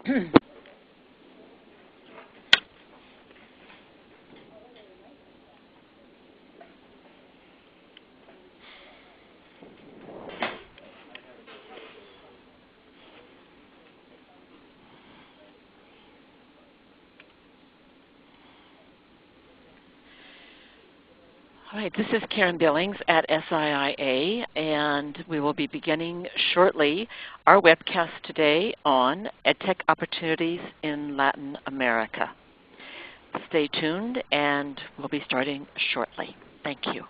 All right, this is Karen Billings at SIIA, and we will be beginning shortly our webcast today on EdTech opportunities in Latin America. Stay tuned, and we'll be starting shortly. Thank you.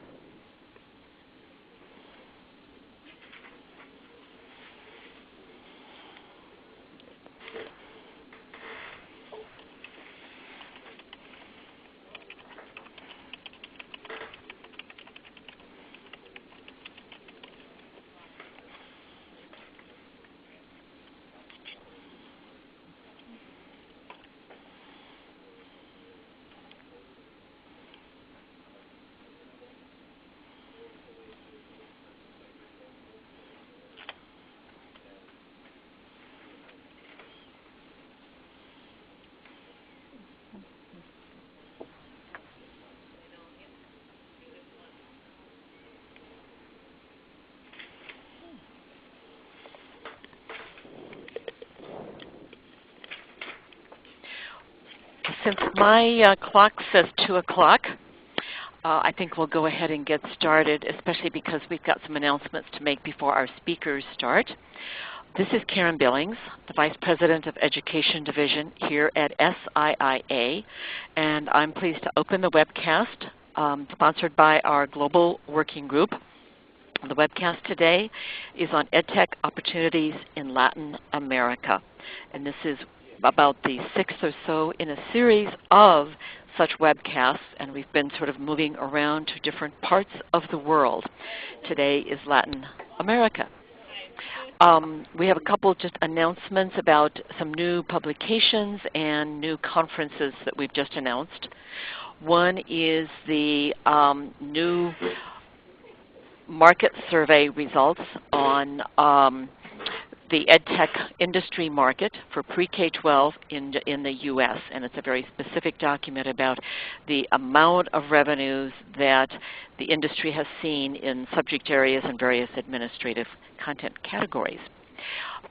Since my clock says 2 o'clock, I think we'll go ahead and get started, especially because we've got some announcements to make before our speakers start. This is Karen Billings, the Vice President of Education Division here at SIIA, and I'm pleased to open the webcast sponsored by our Global Working Group. The webcast today is on EdTech opportunities in Latin America, and this is about the 6th or so in a series of such webcasts, and we've been sort of moving around to different parts of the world. Today is Latin America. We have a couple just announcements about some new publications and new conferences that we've just announced. One is the new market survey results on the EdTech industry market for pre-K-12 in the U.S., and it's a very specific document about the amount of revenues that the industry has seen in subject areas and various administrative content categories.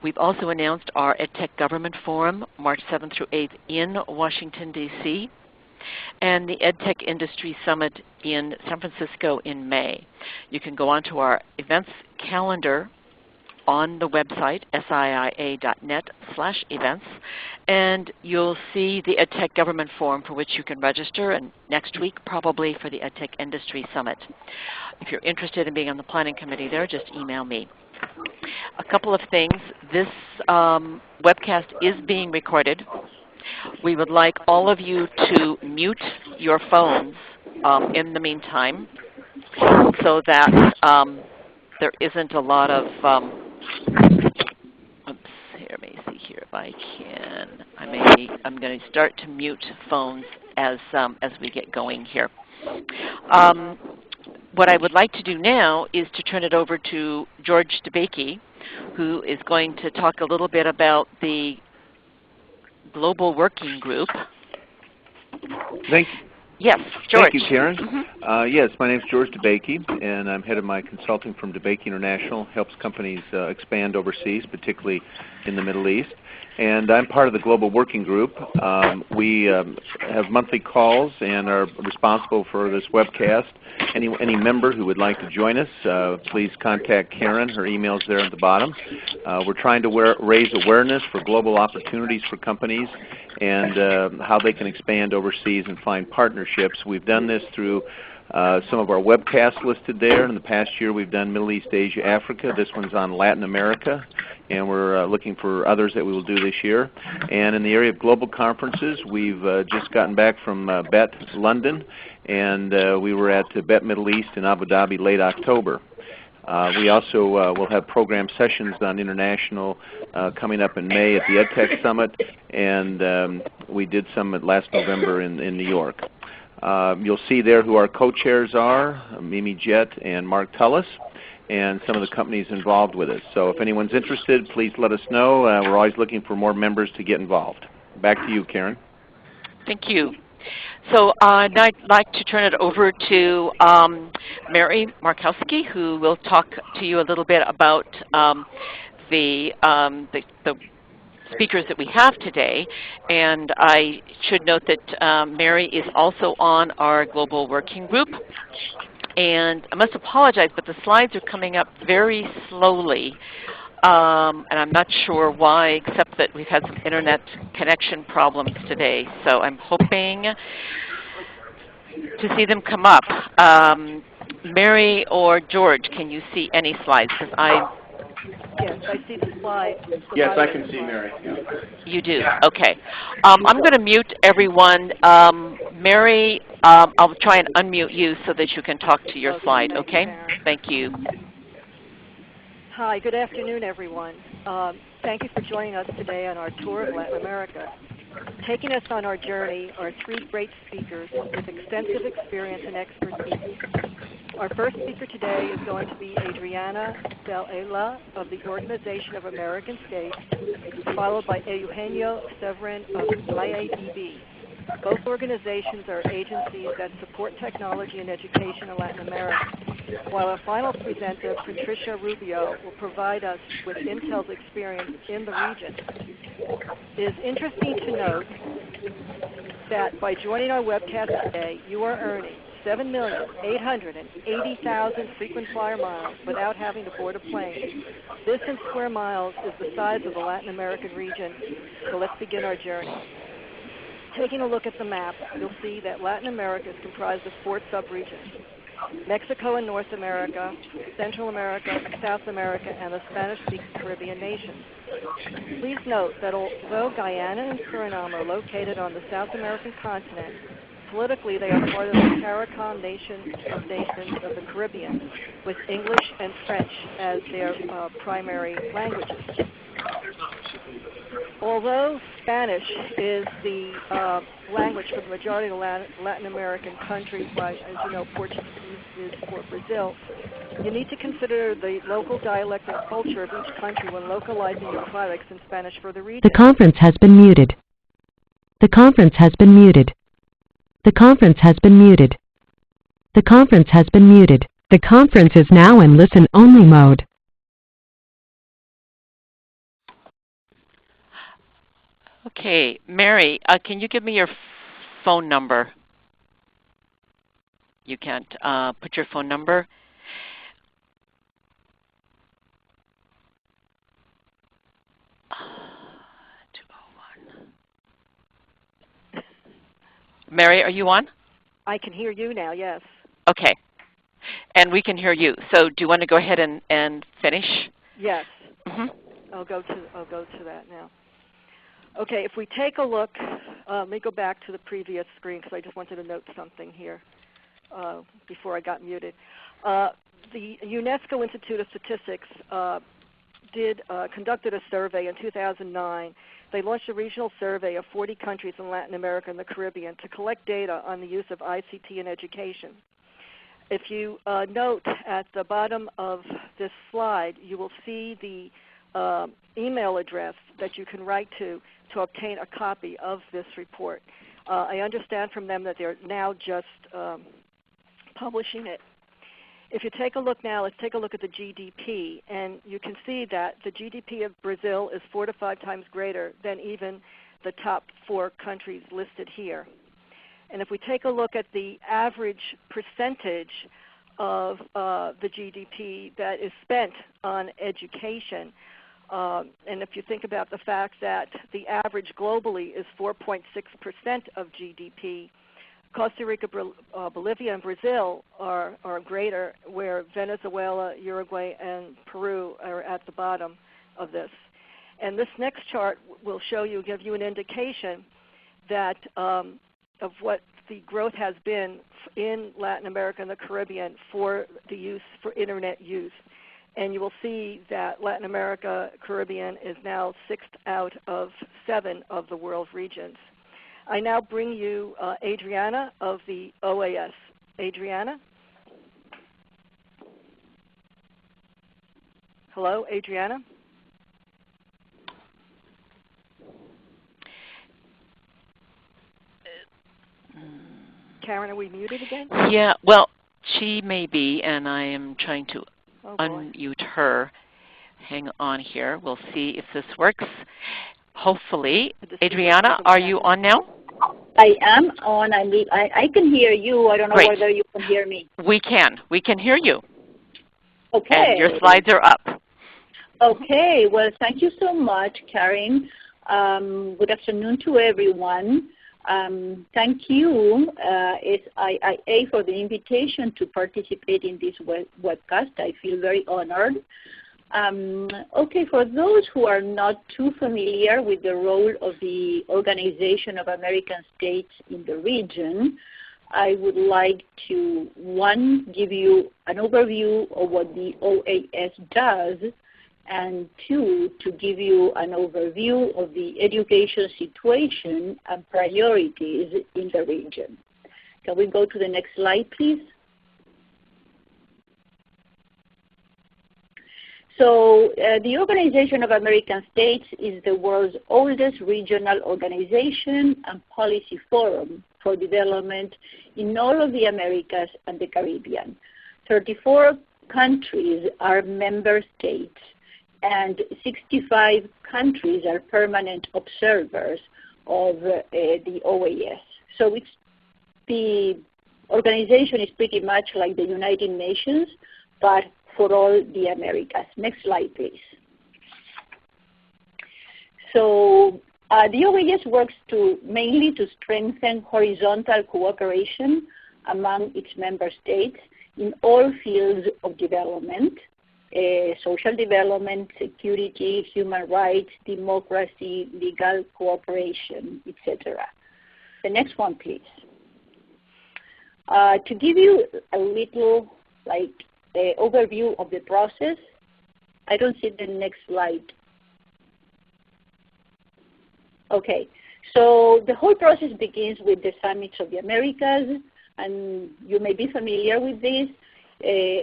We've also announced our EdTech Government Forum, March 7th through 8th in Washington, D.C., and the EdTech Industry Summit in San Francisco in May. You can go onto our events calendar on the website, siia.net/events, and you'll see the EdTech Government Forum for which you can register, and next week probably for the EdTech Industry Summit. If you're interested in being on the planning committee there, just email me. A couple of things. This webcast is being recorded. We would like all of you to mute your phones in the meantime so that there isn't a lot of oops, here, let me see here if I can. I'm going to start to mute phones as we get going here. What I would like to do now is to turn it over to George DeBakey, who is going to talk a little bit about the Global Working Group. Thank you. Yes, George. Thank you, Karen. Yes, my name is George DeBakey, and I'm head of my consulting firm, DeBakey International. Helps companies expand overseas, particularly in the Middle East. And I'm part of the Global Working Group. We have monthly calls and are responsible for this webcast. Any member who would like to join us, please contact Karen. Her email is there at the bottom. We're trying to raise awareness for global opportunities for companies and how they can expand overseas and find partnerships. We've done this through some of our webcasts listed there. In the past year, we've done Middle East, Asia, Africa. This one's on Latin America, and we're looking for others that we will do this year. And in the area of global conferences, we've just gotten back from BET London, and we were at BET Middle East in Abu Dhabi late October. We also will have program sessions on international coming up in May at the EdTech Summit, and we did some last November in New York. You'll see there who our co-chairs are, Mimi Jett and Mark Tullis. and some of the companies involved with us. So if anyone's interested, please let us know. We're always looking for more members to get involved. Back to you, Karen. Thank you. So now I'd like to turn it over to Mary Markowski, who will talk to you a little bit about the speakers that we have today. And I should note that Mary is also on our global working group. And I must apologize, but the slides are coming up very slowly. And I'm not sure why, except that we've had some internet connection problems today. So I'm hoping to see them come up. Mary or George, can you see any slides? Because Yes, I see the slide. Yes, I can see Mary. Yeah. You do? Okay. I'm going to mute everyone. Mary, I'll try and unmute you so that you can talk to your slide, okay? Thank you. Hi, good afternoon, everyone. Thank you for joining us today on our tour of Latin America. Taking us on our journey are three great speakers with extensive experience and expertise. Our first speaker today is going to be Adriana Del Ayla of the Organization of American States, followed by Eugenio Severin of IADB. Both organizations are agencies that support technology and education in Latin America, while our final presenter, Patricia Rubio, will provide us with Intel's experience in the region. It is interesting to note that by joining our webcast today, you are earning 7,880,000 frequent flyer miles without having to board a plane. This in square miles is the size of the Latin American region, so let's begin our journey. Taking a look at the map, you'll see that Latin America is comprised of 4 subregions: Mexico and North America, Central America, South America, and the Spanish-speaking Caribbean nations. Please note that although Guyana and Suriname are located on the South American continent, politically they are part of the CARICOM nation of nations of the Caribbean, with English and French as their primary languages. Although Spanish is the language for the majority of Latin American countries, as you know, Portuguese is for Brazil, you need to consider the local dialect and culture of each country when localizing your products in Spanish for the region. The conference has been muted. The conference has been muted. The conference has been muted. The conference has been muted. The conference is now in listen-only mode. Okay, Mary, can you give me your phone number? You can't put your phone number. Mary, are you on? I can hear you now, yes. Okay. And we can hear you. So do you want to go ahead and finish? Yes. Mm-hmm. I'll go to that now. Okay, if we take a look, let me go back to the previous screen because I just wanted to note something here before I got muted. The UNESCO Institute of Statistics conducted a survey in 2009. They launched a regional survey of 40 countries in Latin America and the Caribbean to collect data on the use of ICT in education. If you note at the bottom of this slide, you will see the email address that you can write to obtain a copy of this report. I understand from them that they're now just publishing it. If you take a look now, let's take a look at the GDP, and you can see that the GDP of Brazil is 4 to 5 times greater than even the top 4 countries listed here. And if we take a look at the average percentage of the GDP that is spent on education, and if you think about the fact that the average globally is 4.6% of GDP, Costa Rica, Bolivia, and Brazil are greater, where Venezuela, Uruguay, and Peru are at the bottom of this. And this next chart will give you an indication that of what the growth has been in Latin America and the Caribbean for internet use. And you will see that Latin America, Caribbean is now 6th out of 7 of the world regions. I now bring you Adriana of the OAS. Adriana? Hello, Adriana? Karen, are we muted again? Yeah, well, she may be, and I am trying to unmute her. Hang on here. We'll see if this works. Hopefully. Adriana, are you on now? I am on. I can hear you. I don't know Great. whether you can hear me. We can. We can hear you. Okay. And your slides are up. Okay. Well, thank you so much, Karen. Good afternoon to everyone. Thank you, SIIA, for the invitation to participate in this webcast. I feel very honored. Okay, for those who are not too familiar with the role of the Organization of American States in the region, I would like to, one, give you an overview of what the OAS does, and two, to give you an overview of the education situation and priorities in the region. Can we go to the next slide, please? So the Organization of American States is the world's oldest regional organization and policy forum for development in all of the Americas and the Caribbean. 34 countries are member states, and 65 countries are permanent observers of the OAS. So the organization is pretty much like the United Nations, but for all the Americas. Next slide, please. So the OAS works mainly to strengthen horizontal cooperation among its member states in all fields of development, social development, security, human rights, democracy, legal cooperation, etc. The next one, please. To give you a little overview of the process, I don't see the next slide. Okay, so the whole process begins with the Summits of the Americas, and you may be familiar with this.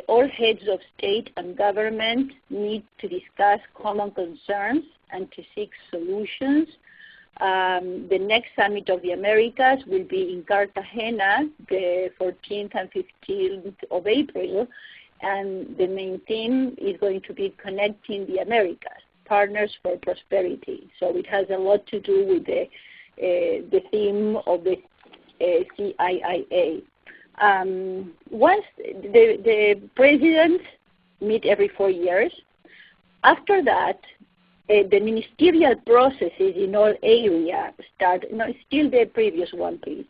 All heads of state and government need to discuss common concerns and to seek solutions. The next Summit of the Americas will be in Cartagena, the 14th and 15th of April, and the main theme is going to be connecting the Americas, partners for prosperity. So it has a lot to do with the theme of the SIIA. Once the presidents meet every 4 years, after that, the ministerial processes in all areas start. No, still the previous one, please.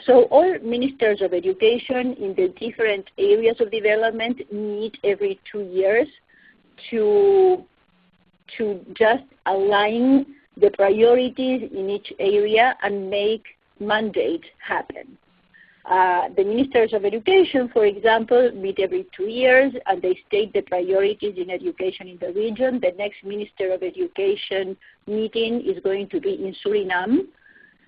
So all ministers of education in the different areas of development meet every 2 years to just align the priorities in each area and make mandates happen. The ministers of education, for example, meet every 2 years and they state the priorities in education in the region. The next Minister of Education meeting is going to be in Suriname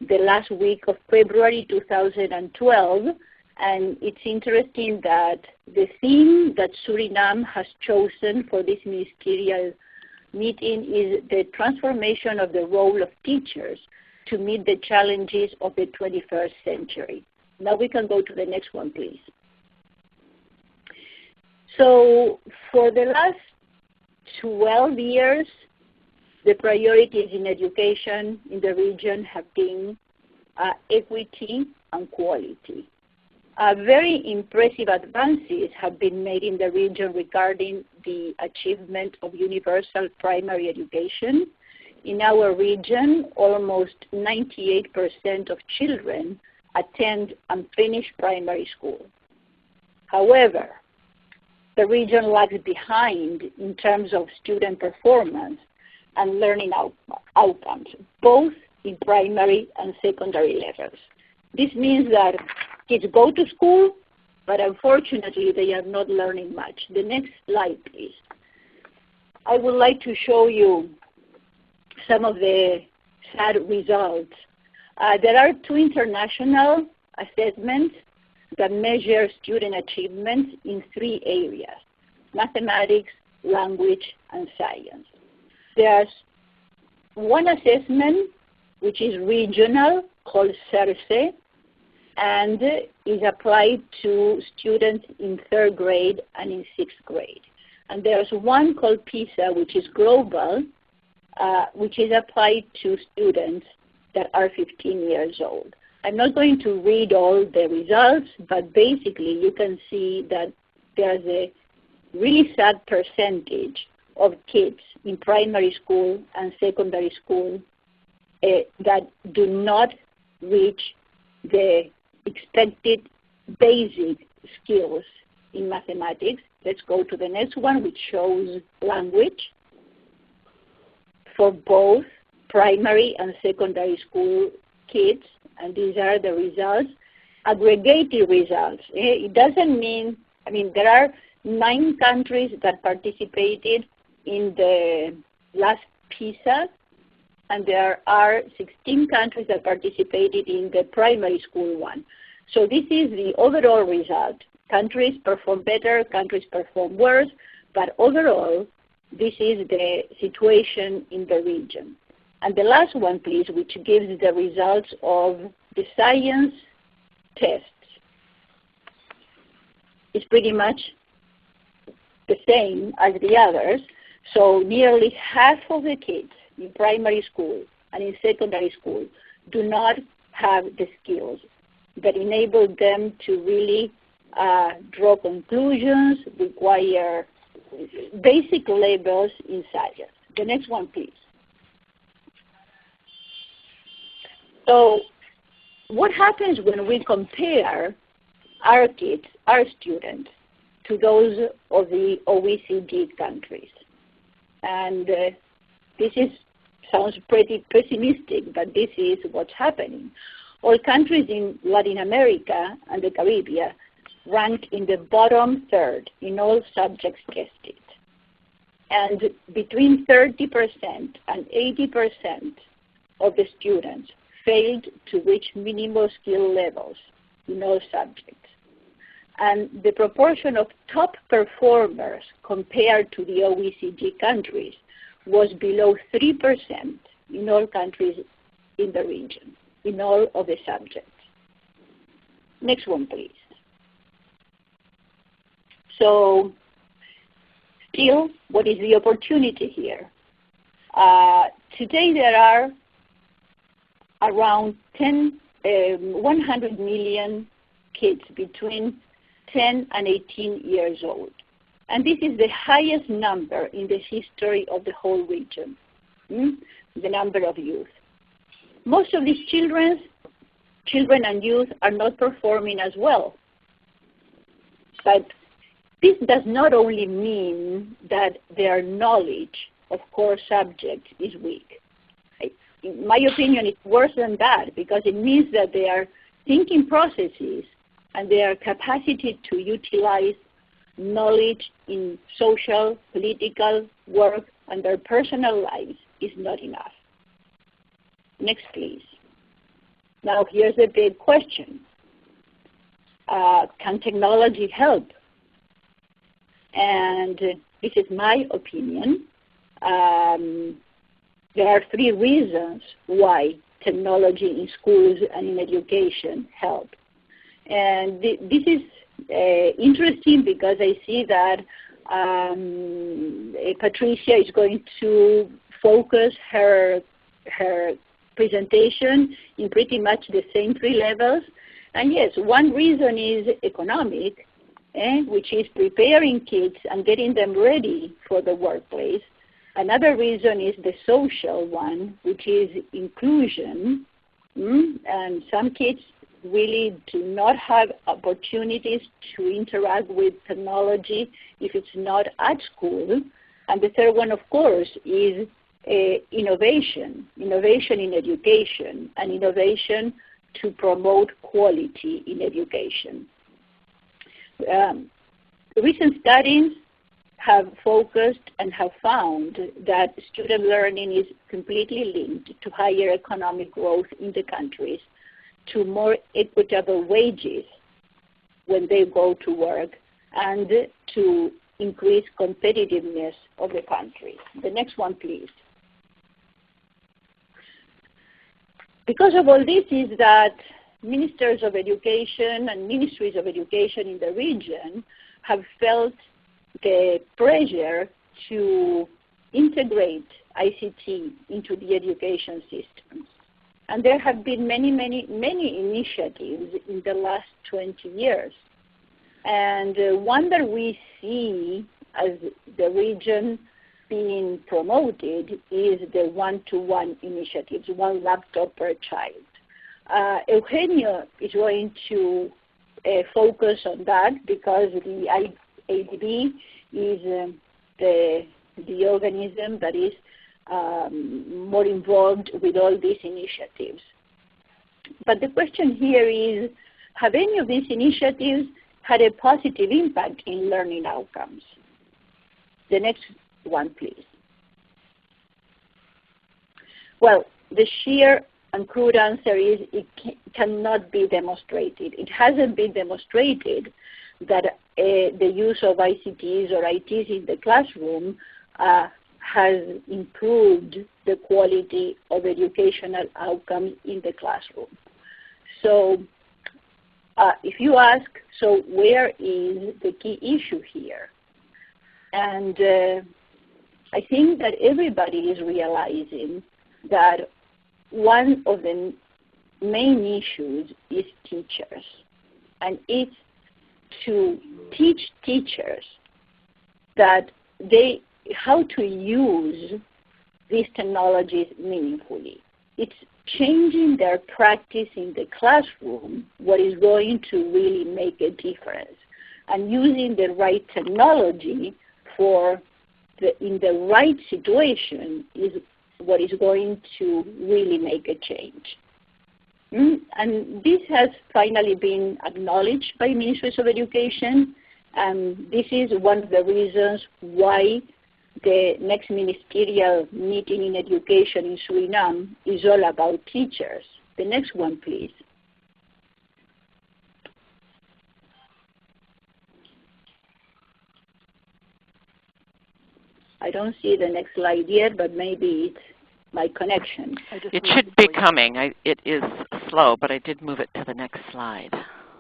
the last week of February 2012. And it's interesting that the theme that Suriname has chosen for this ministerial meeting is the transformation of the role of teachers to meet the challenges of the 21st century. Now we can go to the next one, please. So for the last 12 years, the priorities in education in the region have been equity and quality. Very impressive advances have been made in the region regarding the achievement of universal primary education. In our region, almost 98% of children attend and finish primary school. However, the region lags behind in terms of student performance and learning outcomes, both in primary and secondary levels. This means that kids go to school, but unfortunately they are not learning much. The next slide, please. I would like to show you some of the sad results. There are 2 international assessments that measure student achievements in 3 areas: mathematics, language, and science. There's one assessment which is regional, called SIIA, and is applied to students in 3rd grade and in 6th grade. And there's one called PISA, which is global, which is applied to students that are 15 years old. I'm not going to read all the results, but basically you can see that there's a really sad percentage of kids in primary school and secondary school that do not reach the expected basic skills in mathematics. Let's go to the next one, which shows language for both primary and secondary school kids, and these are the results, aggregated results. It doesn't mean, there are 9 countries that participated in the last PISA, and there are 16 countries that participated in the primary school one. So this is the overall result. Countries perform better, countries perform worse, but overall, this is the situation in the region. And the last one, please, which gives the results of the science tests. It's pretty much the same as the others. So nearly half of the kids in primary school and in secondary school do not have the skills that enable them to really draw conclusions, require basic levels in science. The next one, please. So what happens when we compare our kids, our students, to those of the OECD countries? And this sounds pretty pessimistic, but this is what's happening. All countries in Latin America and the Caribbean rank in the bottom 3rd in all subjects tested. And between 30% and 80% of the students failed to reach minimal skill levels in all subjects. And the proportion of top performers compared to the OECD countries was below 3% in all countries in the region, in all of the subjects. Next one, please. So still, what is the opportunity here? Today there are around 100 million kids between 10 and 18 years old. And this is the highest number in the history of the whole region, the number of youth. Most of these children and youth are not performing as well. But this does not only mean that their knowledge of core subjects is weak. In my opinion, it's worse than that, because it means that their thinking processes and their capacity to utilize knowledge in social, political work and their personal lives is not enough. Next, please. Now, here's the big question. Can technology help? And this is my opinion. There are 3 reasons why technology in schools and in education help. And this is interesting because I see that Patricia is going to focus her presentation in pretty much the same 3 levels. And yes, one reason is economic, which is preparing kids and getting them ready for the workplace. Another reason is the social one, which is inclusion. And some kids really do not have opportunities to interact with technology if it's not at school. And the third one, of course, is innovation in education, and innovation to promote quality in education. Recent studies have focused and have found that student learning is completely linked to higher economic growth in the countries, to more equitable wages when they go to work, and to increase competitiveness of the country. The next one, please. Because of all this is that ministers of education and ministries of education in the region have felt the pressure to integrate ICT into the education systems. And there have been many initiatives in the last 20 years. And one that we see as the region being promoted is the one-to-one initiatives, one laptop per child. Eugenio is going to focus on that because the ADB is the organism that is more involved with all these initiatives. But the question here is, have any of these initiatives had a positive impact in learning outcomes? The next one, please. Well, the sheer and crude answer is it cannot be demonstrated. It hasn't been demonstrated that the use of ICTs or ITs in the classroom has improved the quality of educational outcomes in the classroom. So if you ask, so where is the key issue here? And I think that everybody is realizing that one of the main issues is teachers. And it's to teach teachers that how to use these technologies meaningfully. It's changing their practice in the classroom what is going to really make a difference. And using the right technology in the right situation is what is going to really make a change. And this has finally been acknowledged by ministries of education, and this is one of the reasons why the next ministerial meeting in education in Suriname is all about teachers. The next one, please. I don't see the next slide yet, but maybe it's my connection. It should be coming. It is slow, but I did move it to the next slide.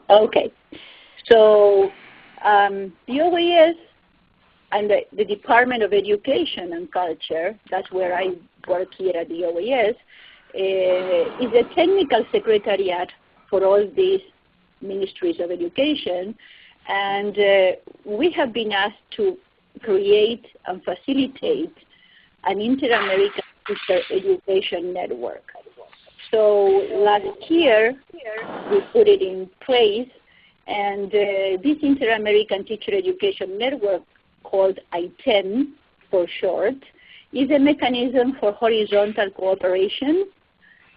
Okay. So the OAS and the Department of Education and Culture, that's where I work here at the OAS, is a technical secretariat for all these ministries of education. And we have been asked to create and facilitate an Inter-American Teacher Education Network. So last year, we put it in place, and this Inter-American Teacher Education Network, called ITEN for short, is a mechanism for horizontal cooperation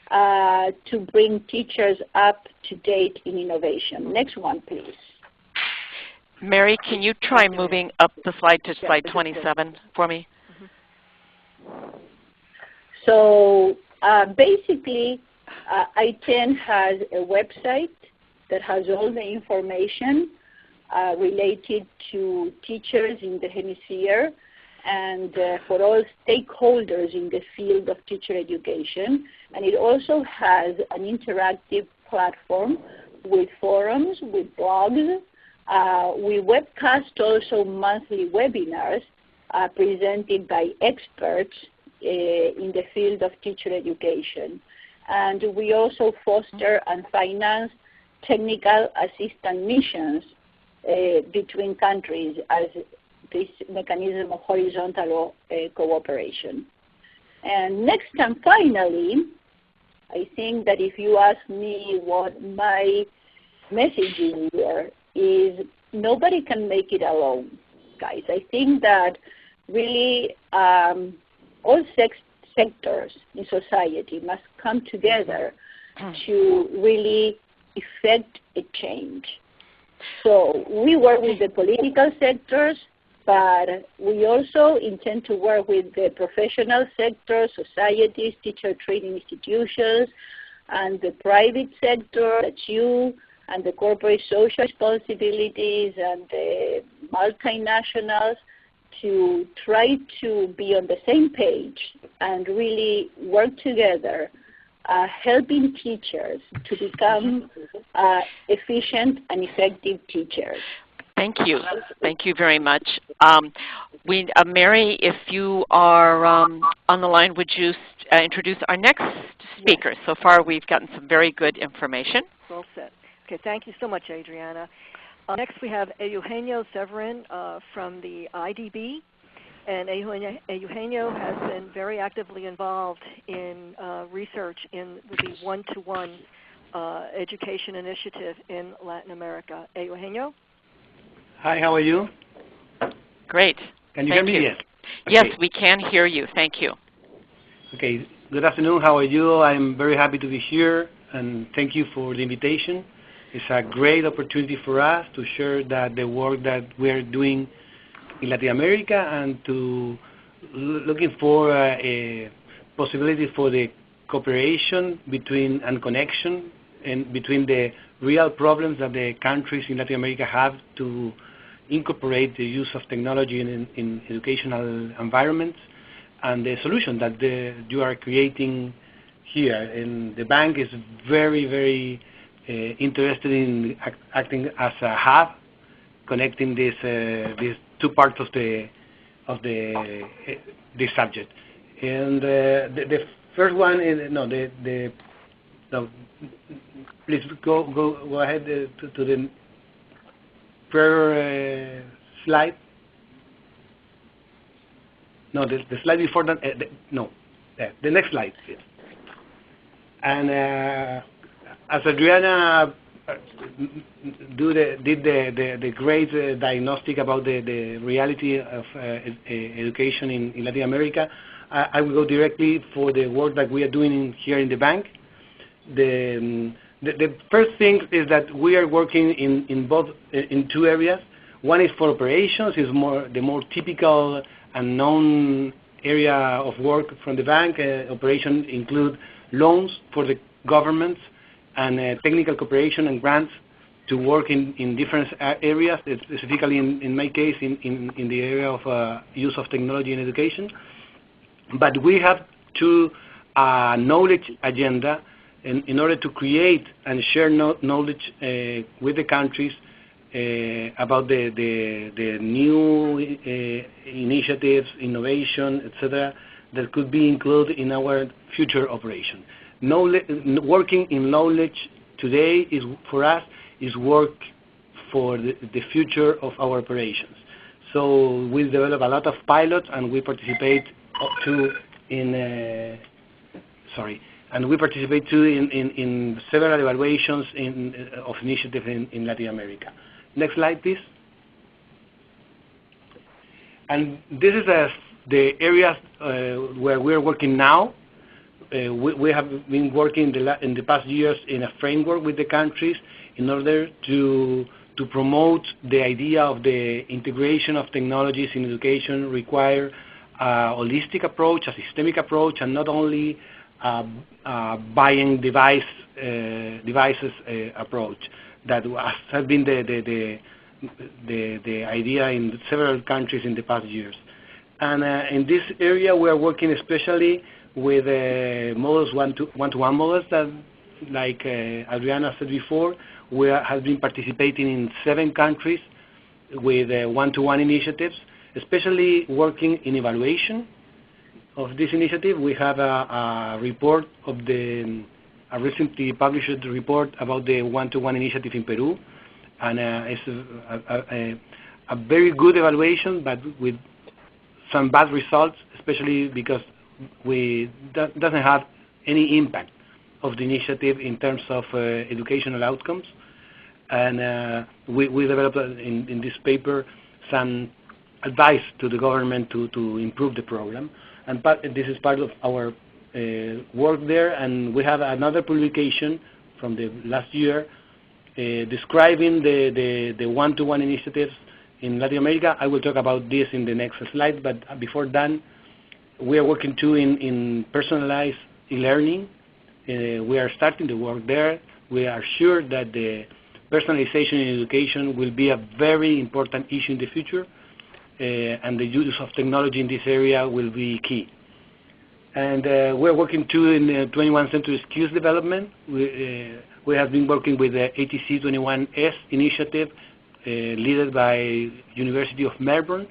to bring teachers up to date in innovation. Next one, please. Mary, can you try moving up the slide to slide 27 for me? So basically, ITEN has a website that has all the information related to teachers in the hemisphere and for all stakeholders in the field of teacher education. And it also has an interactive platform with forums, with blogs. We webcast also monthly webinars presented by experts in the field of teacher education. And we also foster and finance technical assistance missions between countries as this mechanism of horizontal cooperation. And next and finally, I think that if you ask me what my message is here, is nobody can make it alone, guys. I think that really all sectors in society must come together to really effect a change. So we work with the political sectors, but we also intend to work with the professional sector, societies, teacher training institutions, and the private sector, that's you, and the corporate social responsibilities and the multinationals to try to be on the same page and really work together, helping teachers to become efficient and effective teachers. Thank you. Thank you very much. Mary, if you are on the line, would you introduce our next speaker? Yes. So far, we've gotten some very good information. Well said. Okay, thank you so much, Adriana. Next, we have Eugenio Severin from the IDB. And Eugenio has been very actively involved in research in the one-to-one education initiative in Latin America. Eugenio? Hi, how are you? Great. Can you hear me? Yes. Yes, we can hear you. Thank you. Okay. Good afternoon. How are you? I'm very happy to be here, and thank you for the invitation. It's a great opportunity for us to share the work that we're doing in Latin America and to looking for a possibility for the cooperation between and connection and between the real problems that the countries in Latin America have to incorporate the use of technology in educational environments and the solution that you are creating here. And the bank is very, very interested in acting as a hub, connecting these two parts of the subject. And the first one is please go ahead to the prior slide. No, the slide before that. The next slide, please. And as Adriana did the great diagnostic about the reality of education in Latin America, I will go directly for the work that we are doing here in the bank. The first thing is that we are working in two areas. One is for operations, is the more typical and known area of work from the bank. Operations include loans for the governments and technical cooperation and grants to work in different areas, specifically in my case in the area of use of technology in education. But we have two knowledge agenda in order to create and share knowledge with the countries about the new initiatives, innovation, etc., that could be included in our future operation. Working in knowledge today is for us is work for the future of our operations. So we develop a lot of pilots, and we participate in several evaluations of initiatives in Latin America. Next slide, please. And this is the areas where we're working now. We have been working in the past years in a framework with the countries in order to promote the idea of the integration of technologies in education require a holistic approach, a systemic approach, and not only buying devices approach that has been the idea in several countries in the past years. And in this area, we are working especially with models, one-to-one models that, like Adriana said before, we have been participating in 7 countries with one-to-one initiatives, especially working in evaluation of this initiative. We have a report of a recently published report about the one-to-one initiative in Peru, and it's a very good evaluation, but with some bad results, especially because we doesn't have any impact of the initiative in terms of educational outcomes. And we developed in this paper some advice to the government to improve the program. And this is part of our work there. And we have another publication from the last year describing the one-to-one initiatives in Latin America. I will talk about this in the next slide, but before that, we are working too in personalized e-learning. We are starting the work there. We are sure that the personalization in education will be a very important issue in the future, and the use of technology in this area will be key. And we're working too in 21st century skills development. We have been working with the ATC 21S initiative, led by University of Melbourne.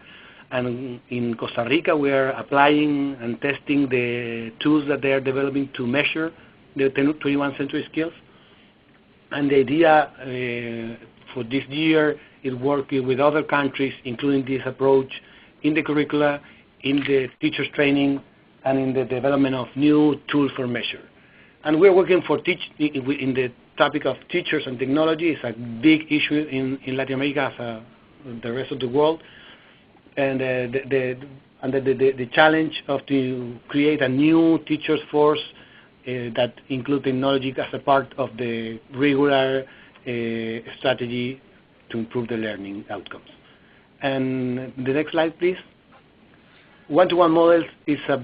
And in Costa Rica, we are applying and testing the tools that they are developing to measure the 21st century skills. And the idea for this year is working with other countries, including this approach in the curricula, in the teachers' training, and in the development of new tools for measure. And we're working for in the topic of teachers and technology. It's a big issue in Latin America as the rest of the world. And the challenge of to create a new teachers force that include technology as a part of the regular strategy to improve the learning outcomes. And the next slide, please. One-to-one models is a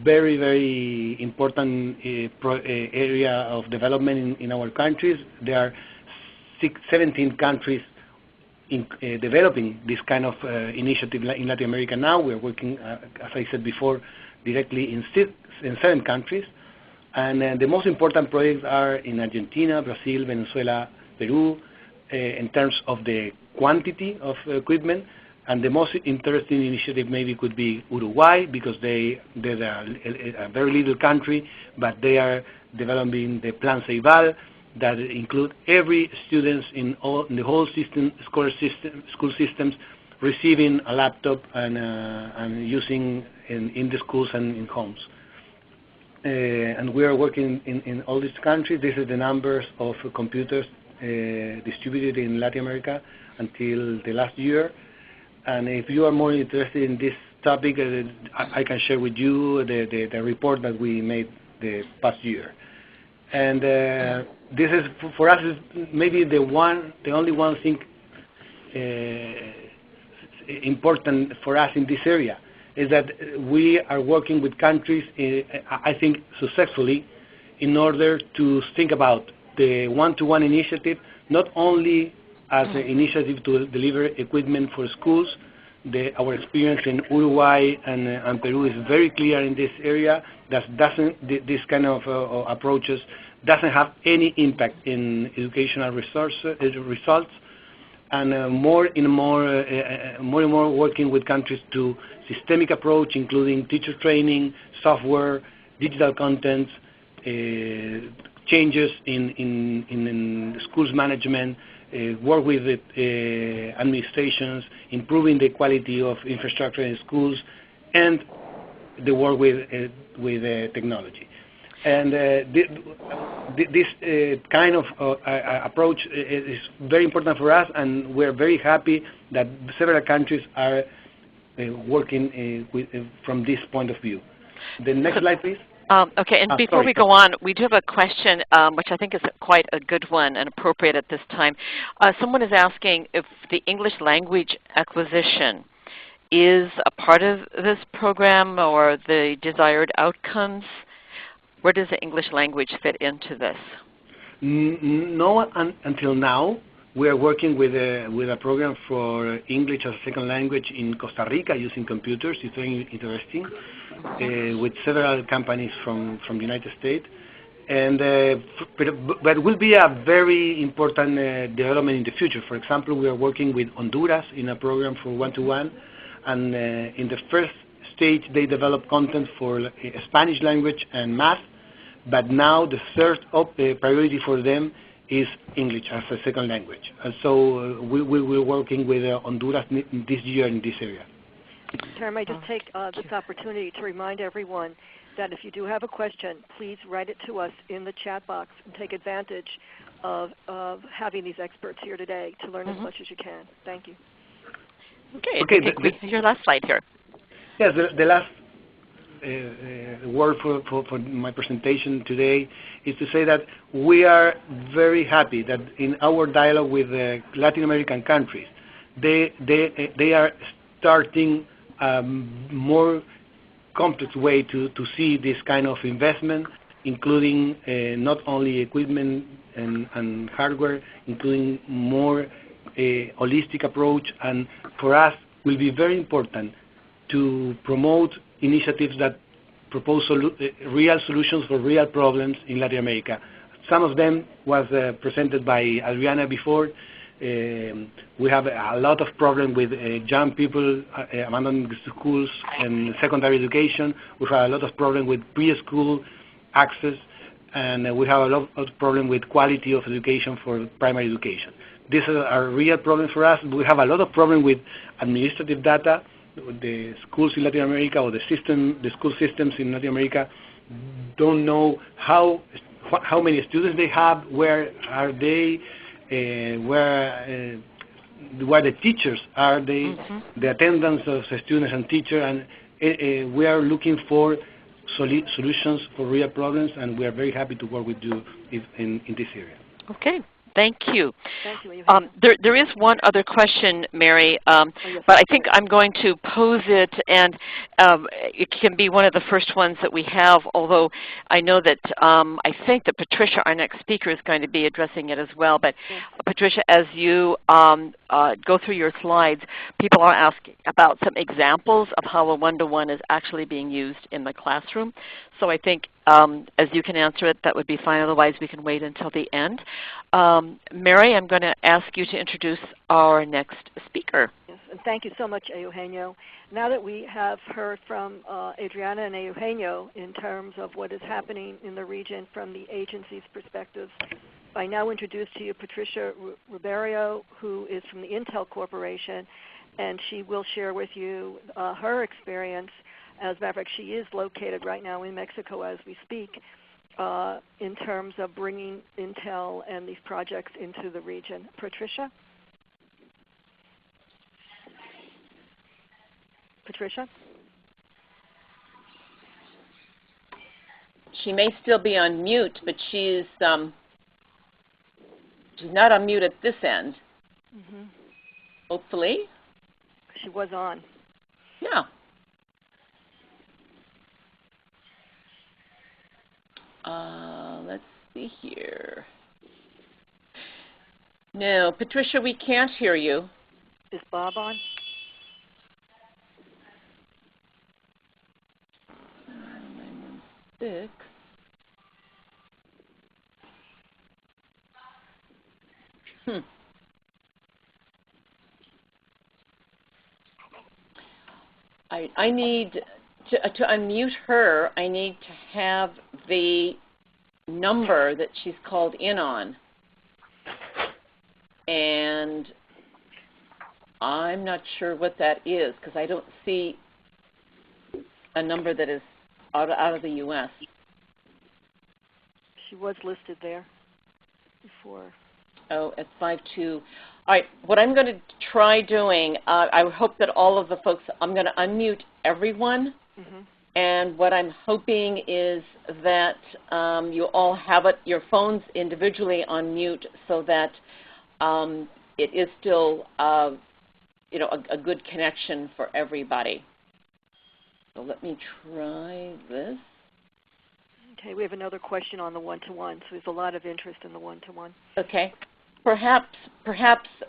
very, very important area of development in our countries. There are 17 countries developing this kind of initiative in Latin America now. We're working, as I said before, directly in 7 countries. And the most important projects are in Argentina, Brazil, Venezuela, Peru, in terms of the quantity of equipment. And the most interesting initiative maybe could be Uruguay, because they're a very little country, but they are developing the Plan Ceibal that include every student in the whole system, school systems, receiving a laptop and using in the schools and in homes. And we are working in all these countries. This is the numbers of computers distributed in Latin America until the last year. And if you are more interested in this topic, I can share with you the report that we made the past year. And this is, for us, is maybe the only one thing important for us in this area, is that we are working with countries, I think successfully, in order to think about the one-to-one initiative, not only as an initiative to deliver equipment for schools. Our experience in Uruguay and Peru is very clear in this area. That this kind of approaches doesn't have any impact in educational results, and more and more working with countries to systemic approach, including teacher training, software, digital contents, changes in schools management, work with administrations, improving the quality of infrastructure in schools, and the work with technology. And this kind of approach is very important for us, and we're very happy that several countries are working from this point of view. The next slide, please. Okay, and before we go on, we do have a question, which I think is quite a good one and appropriate at this time. Someone is asking if the English language acquisition is a part of this program or the desired outcomes. Where does the English language fit into this? No, until now. We are working with a program for English as a second language in Costa Rica using computers. It's very interesting, with several companies from the United States. And but it will be a very important development in the future. For example, we are working with Honduras in a program for one-to-one, and in the first stage they develop content for Spanish language and math, but now the third priority for them is English as a second language. And so we're working with Honduras this year in this area. Chair, I just take this opportunity to remind everyone that if you do have a question, please write it to us in the chat box and take advantage of having these experts here today to learn as much as you can. Thank you. Okay, your last slide here. Yes, the last word for my presentation today is to say that we are very happy that in our dialogue with Latin American countries, they are starting a more complex way to see this kind of investment, including not only equipment and hardware, including more holistic approach. And for us, will be very important to promote initiatives that propose real solutions for real problems in Latin America. Some of them was presented by Adriana before. We have a lot of problem with young people abandoning schools and secondary education. We have a lot of problem with preschool access, and we have a lot of problem with quality of education for primary education. These are real problems for us. We have a lot of problem with administrative data. The schools in Latin America, or the school systems in Latin America, don't know how many students they have, where are they, where the teachers are, the attendance of the students and teachers, and we are looking for solutions for real problems, and we are very happy to work with you in this area. Okay. Thank you. Thank you. There is one other question, Mary, but I think I'm going to pose it, and it can be one of the first ones that we have, although I know that I think that Patricia, our next speaker, is going to be addressing it as well. But Patricia, as you go through your slides, people are asking about some examples of how a one-to-one is actually being used in the classroom. So I think as you can answer it, that would be fine. Otherwise, we can wait until the end. Mary, I'm going to ask you to introduce our next speaker. Yes, and thank you so much, Eugenio. Now that we have heard from Adriana and Eugenio in terms of what is happening in the region from the agency's perspectives, I now introduce to you Patricia Ribeiro, who is from the Intel Corporation, and she will share with you her experience. As a matter of fact, she is located right now in Mexico as we speak, in terms of bringing Intel and these projects into the region. Patricia? Patricia? She may still be on mute, but she's not on mute at this end. Hopefully. She was on. Yeah. Let's see here. No, Patricia, we can't hear you. Is Bob on? Six. I need to unmute her. I need to have the number that she's called in on. And I'm not sure what that is because I don't see a number that is out of the U.S. She was listed there before. Oh, at 5-2. All right, what I'm going to try doing, I hope that all of the folks, I'm going to unmute everyone. And what I'm hoping is that you all have your phones individually on mute so that it is still a good connection for everybody. So let me try this. Okay, we have another question on the one-to-one, so there's a lot of interest in the one-to-one. Okay. Perhaps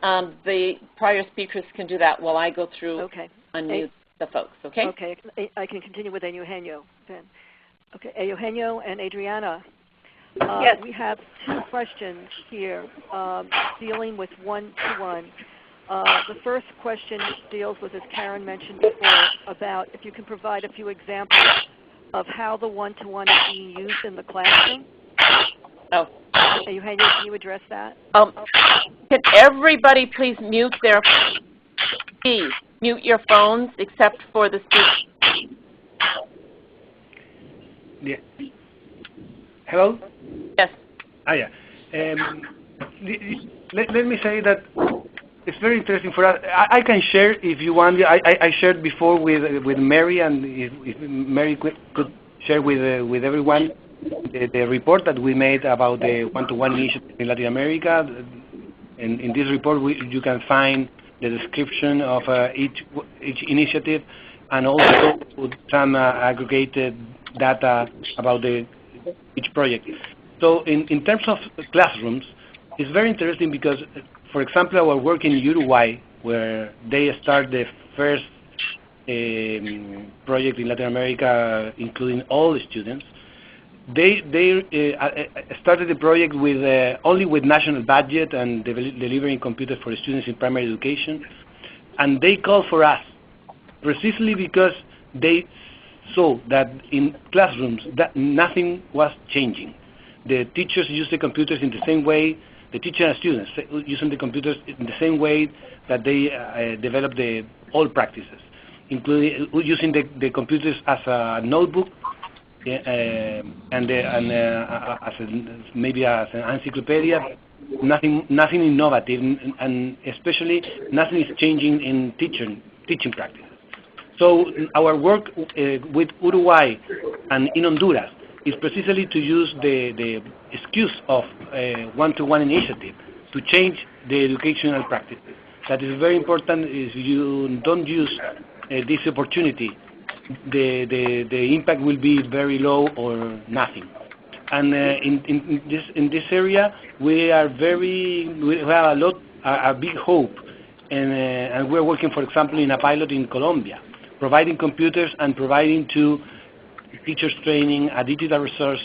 the prior speakers can do that while I go through unmute the folks, okay? Okay, I can continue with Eugenio then. Okay, Eugenio and Adriana, yes. We have two questions here dealing with one-to-one. The first question deals with, as Karen mentioned before, about if you can provide a few examples of how the one-to-one is being used in the classroom. Oh. Eugenio, can you address that? Can everybody please mute their phones? Please mute your phones except for the speaker. Yeah. Hello? Yes. Yeah. Let me say that it's very interesting for us. I can share if you want. I shared before with Mary, and if Mary could share with everyone the report that we made about the one-to-one initiative in Latin America. And in this report, you can find the description of each initiative, and also some aggregated data about each project. So in terms of classrooms, it's very interesting because, for example, our work in Uruguay, where they start the first project in Latin America, including all the students, they started the project with only with national budget and delivering computers for students in primary education, and they called for us precisely because they saw that in classrooms that nothing was changing. The teachers use the computers in the same way, the teacher and students using the computers in the same way that they develop the all practices, including using the computers as a notebook and maybe as an encyclopedia. Nothing innovative, and especially nothing is changing in teaching practice. So our work with Uruguay and in Honduras is precisely to use the excuse of one-to-one initiative to change the educational practice. That is very important. If you don't use this opportunity, the impact will be very low or nothing. And in this area, we have a big hope, and we're working, for example, in a pilot in Colombia, providing computers and providing to teachers training, a digital resource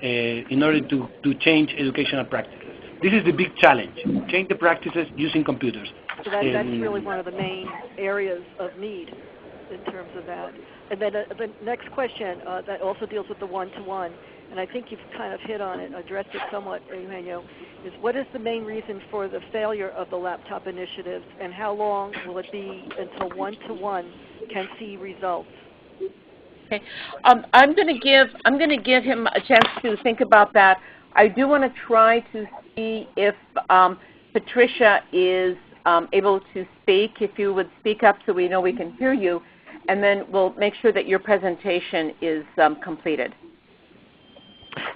in order to change educational practices. This is the big challenge, change the practices using computers. So that's really one of the main areas of need in terms of that. And then the next question that also deals with the one-to-one, and I think you've kind of hit on it, addressed it somewhat, Eugenio, is what is the main reason for the failure of the laptop initiatives, and how long will it be until one-to-one can see results? Okay, I'm going to give him a chance to think about that. I do want to try to see if Patricia is able to speak. If you would speak up so we know we can hear you, and then we'll make sure that your presentation is completed.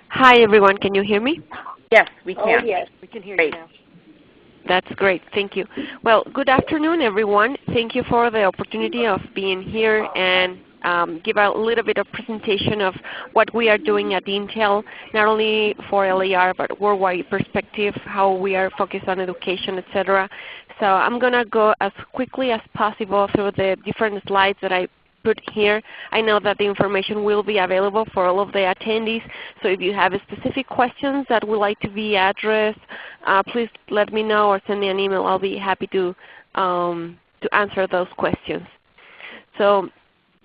Hi, everyone. Can you hear me? Yes, we can. Oh, yes. We can hear Great. you now. That's great. Thank you. Well, good afternoon, everyone. Thank you for the opportunity of being here and give a little bit of presentation of what we are doing at Intel, not only for LAR, but worldwide perspective, how we are focused on education, etc. So I'm going to go as quickly as possible through the different slides that I put here. I know that the information will be available for all of the attendees, so if you have specific questions that would like to be addressed, please let me know or send me an email. I'll be happy to answer those questions. So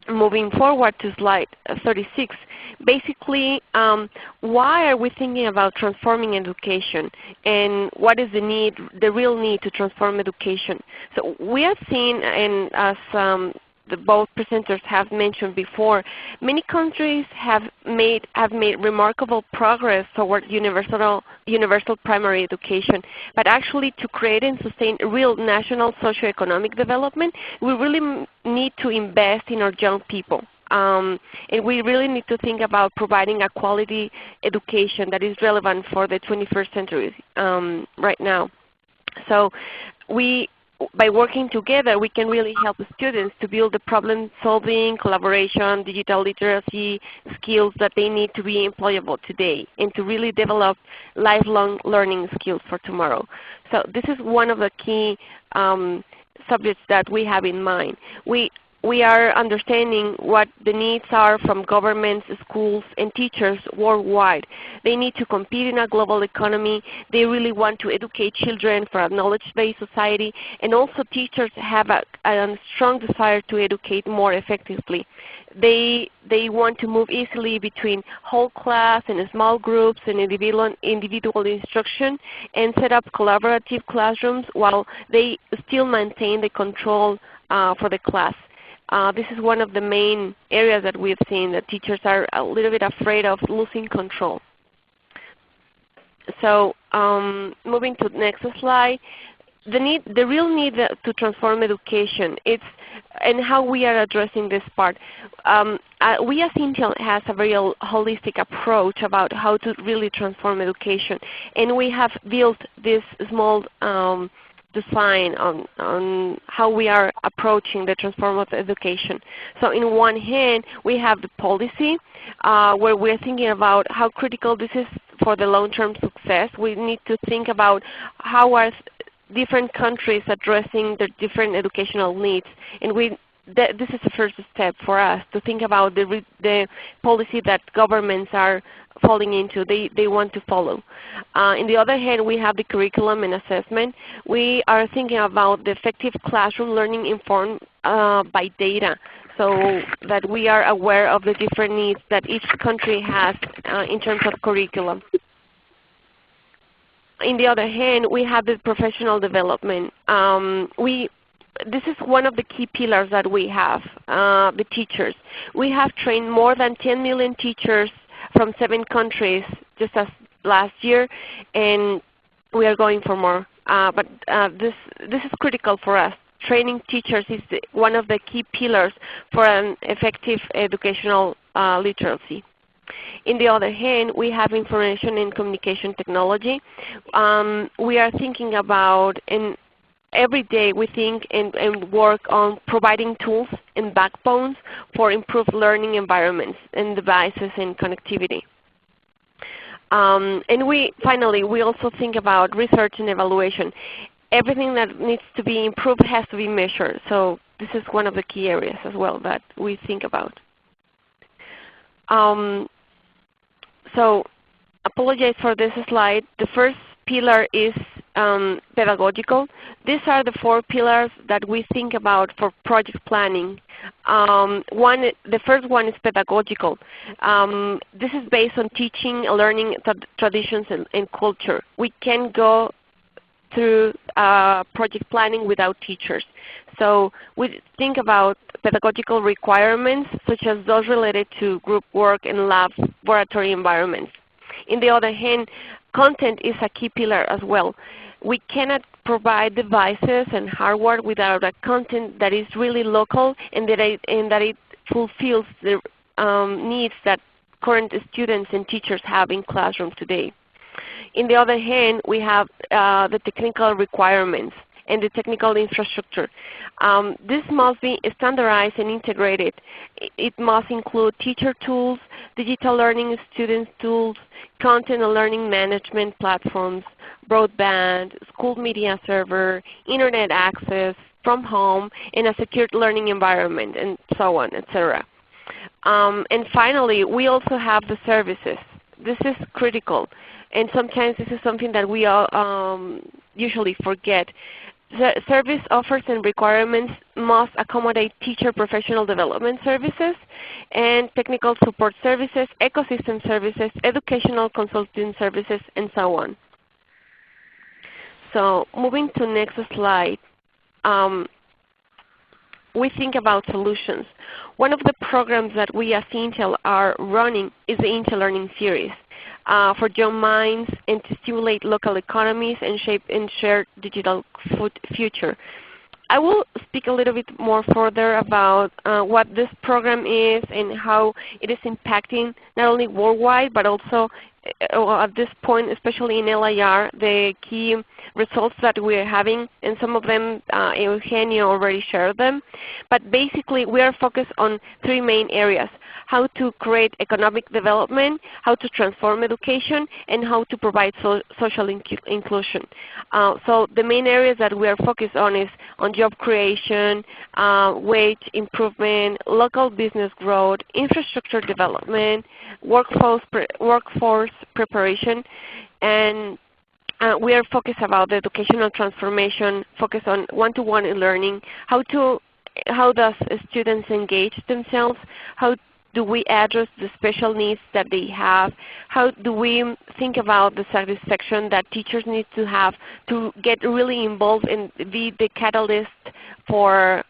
moving forward to slide 36, basically why are we thinking about transforming education, and what is the real need to transform education? So we have seen, and as both presenters have mentioned before, many countries have made remarkable progress toward universal primary education. But actually, to create and sustain real national socioeconomic development, we really need to invest in our young people. And we really need to think about providing a quality education that is relevant for the 21st century right now. So by working together, we can really help the students to build the problem-solving, collaboration, digital literacy skills that they need to be employable today, and to really develop lifelong learning skills for tomorrow. So this is one of the key subjects that we have in mind. We are understanding what the needs are from governments, schools, and teachers worldwide. They need to compete in a global economy. They really want to educate children for a knowledge-based society. And also teachers have a strong desire to educate more effectively. They want to move easily between whole class and small groups and individual instruction, and set up collaborative classrooms while they still maintain the control for the class. This is one of the main areas that we've seen that teachers are a little bit afraid of losing control. So moving to the next slide, the real need to transform education, and how we are addressing this part. We as Intel has a very holistic approach about how to really transform education, and we have built this small design on how we are approaching the transform of education. So in one hand, we have the policy, where we're thinking about how critical this is for the long-term success. We need to think about how are different countries addressing their different educational needs. And this is the first step for us to think about the policy that governments are falling into, they want to follow. On the other hand, we have the curriculum and assessment. We are thinking about the effective classroom learning informed by data, so that we are aware of the different needs that each country has in terms of curriculum. On the other hand, we have the professional development. This is one of the key pillars that we have, the teachers. We have trained more than 10 million teachers from 7 countries just as last year, and we are going for more. But this is critical for us. Training teachers is one of the key pillars for an effective educational literacy. On the other hand, we have information and communication technology. We are thinking about, and every day we think and work on providing tools and backbones for improved learning environments and devices and connectivity. And finally, we also think about research and evaluation. Everything that needs to be improved has to be measured. So this is one of the key areas as well that we think about. So apologize for this slide. The first pillar is pedagogical. These are the 4 pillars that we think about for project planning. The first one is pedagogical. This is based on teaching, learning traditions, and culture. We can go through project planning without teachers. So we think about pedagogical requirements, such as those related to group work and laboratory environments. On the other hand, content is a key pillar as well. We cannot provide devices and hardware without a content that is really local and that it fulfills the needs that current students and teachers have in classroom today. On the other hand, we have the technical requirements and the technical infrastructure. This must be standardized and integrated. It must include teacher tools, digital learning student tools, content and learning management platforms, broadband, school media server, internet access from home, and a secured learning environment, and so on, etc. And finally, we also have the services. This is critical, and sometimes this is something that we all usually forget. The service offers and requirements must accommodate teacher professional development services and technical support services, ecosystem services, educational consulting services, and so on. So moving to next slide, we think about solutions. One of the programs that we as Intel are running is the Intel Learning Series for young minds and to stimulate local economies and shape and share digital future. I will speak a little bit more further about what this program is and how it is impacting not only worldwide but also at this point, especially in LIR, the key results that we are having, and some of them Eugenio already shared them. But basically we are focused on 3 main areas: how to create economic development, how to transform education, and how to provide social inclusion. So the main areas that we are focused on is on job creation, wage improvement, local business growth, infrastructure development, workforce preparation, and we are focused about the educational transformation, focused on one-to-one learning, how does students engage themselves, how do we address the special needs that they have, how do we think about the satisfaction that teachers need to have to get really involved and be the catalyst for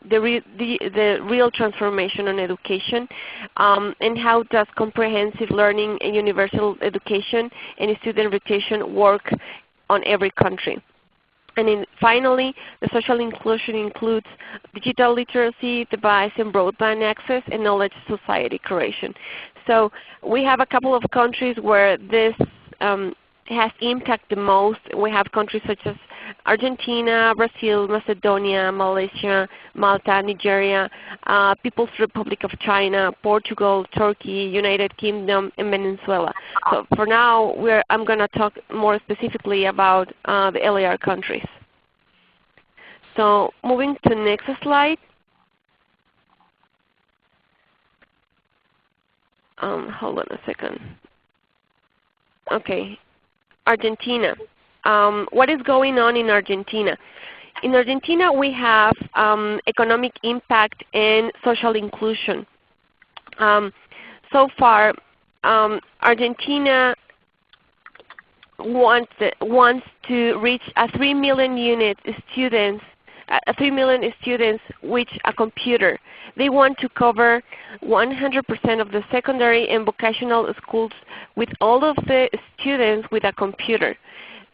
the real transformation in education, and how does comprehensive learning and universal education and student rotation work on every country. And then finally, the social inclusion includes digital literacy, device and broadband access, and knowledge society creation. So we have a couple of countries where this has impacted the most. We have countries such as Argentina, Brazil, Macedonia, Malaysia, Malta, Nigeria, People's Republic of China, Portugal, Turkey, United Kingdom, and Venezuela. So for now, I'm going to talk more specifically about the LAR countries. So moving to the next slide. Hold on a second. Okay, Argentina. What is going on in Argentina? In Argentina, we have economic impact and social inclusion. So far, Argentina wants to reach 3 million students with a computer. They want to cover 100% of the secondary and vocational schools with all of the students with a computer.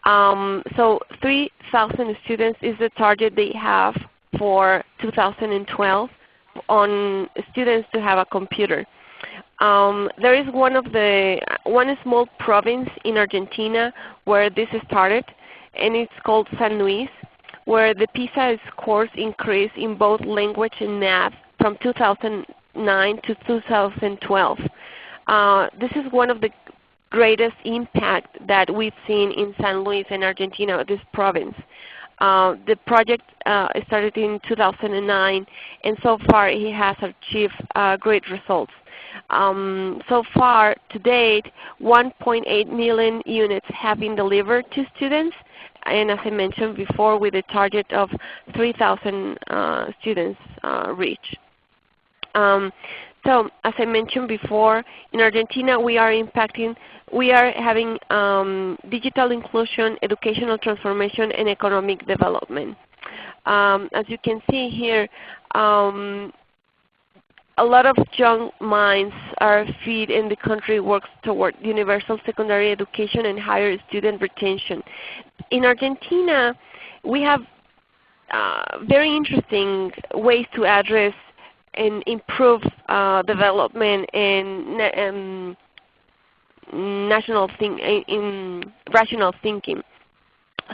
So 3,000 students is the target they have for 2012 on students to have a computer. There is one small province in Argentina where this started, and it's called San Luis, where the PISA scores increased in both language and math from 2009 to 2012. This is one of the greatest impact that we've seen in San Luis in Argentina, this province. The project started in 2009, and so far it has achieved great results. So far, to date, 1.8 million units have been delivered to students, and as I mentioned before, with a target of 3,000 students reached. So as I mentioned before, in Argentina we are having digital inclusion, educational transformation, and economic development. As you can see here, a lot of young minds are fed, and the country works toward universal secondary education and higher student retention. In Argentina, we have very interesting ways to address and improve development and rational thinking.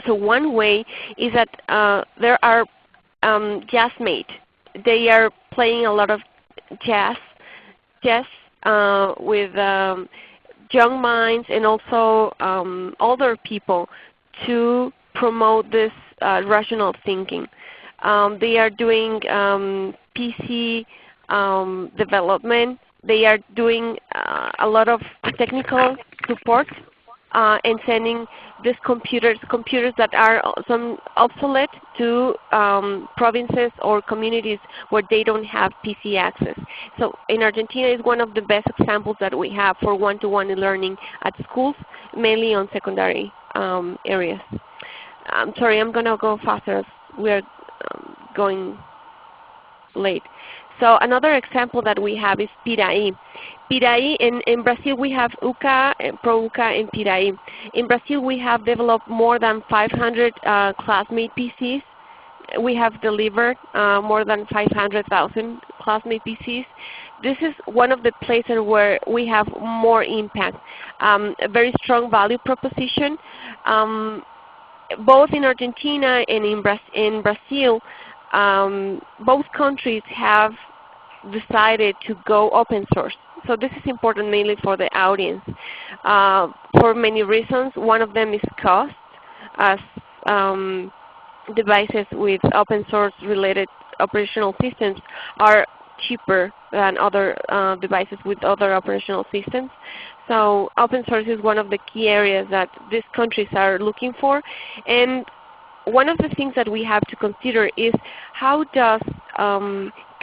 So one way is that there are jazzmates. They are playing a lot of jazz with young minds and also older people to promote this rational thinking. They are doing PC development. They are doing a lot of technical support and sending these computers that are some obsolete to provinces or communities where they don't have PC access. So in Argentina is one of the best examples that we have for one-to-one learning at schools, mainly on secondary areas. I'm sorry, I'm going to go faster as we are going late. So another example that we have is Piraí. Piraí, in Brazil we have UCA, ProUCA, and Piraí. In Brazil we have developed more than 500 classmate PCs. We have delivered more than 500,000 classmate PCs. This is one of the places where we have more impact, a very strong value proposition. Both in Argentina and in Brazil, both countries have decided to go open source. So this is important mainly for the audience. For many reasons, one of them is cost, as devices with open source related operational systems are cheaper than other devices with other operational systems. So open source is one of the key areas that these countries are looking for. And one of the things that we have to consider is how does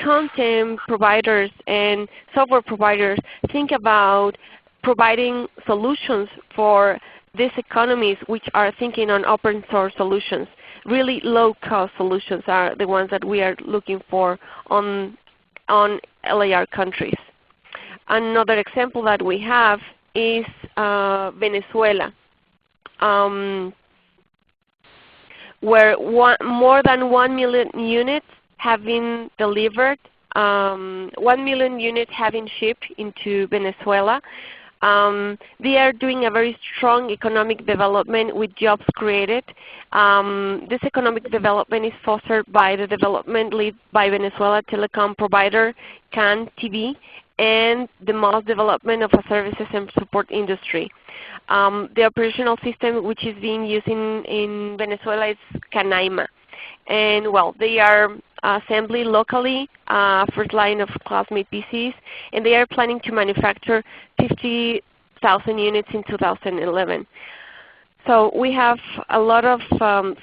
content providers and software providers think about providing solutions for these economies which are thinking on open source solutions. Really low cost solutions are the ones that we are looking for on LAR countries. Another example that we have is Venezuela, where more than 1 million units have been delivered, 1 million units have been shipped into Venezuela. They are doing a very strong economic development with jobs created. This economic development is fostered by the development led by Venezuela telecom provider CAN TV and the mass development of a services and support industry. The operational system which is being used in Venezuela is Canaima. And well, they are assembly locally, first line of classmate PCs, and they are planning to manufacture 50,000 units in 2011. So we have a lot of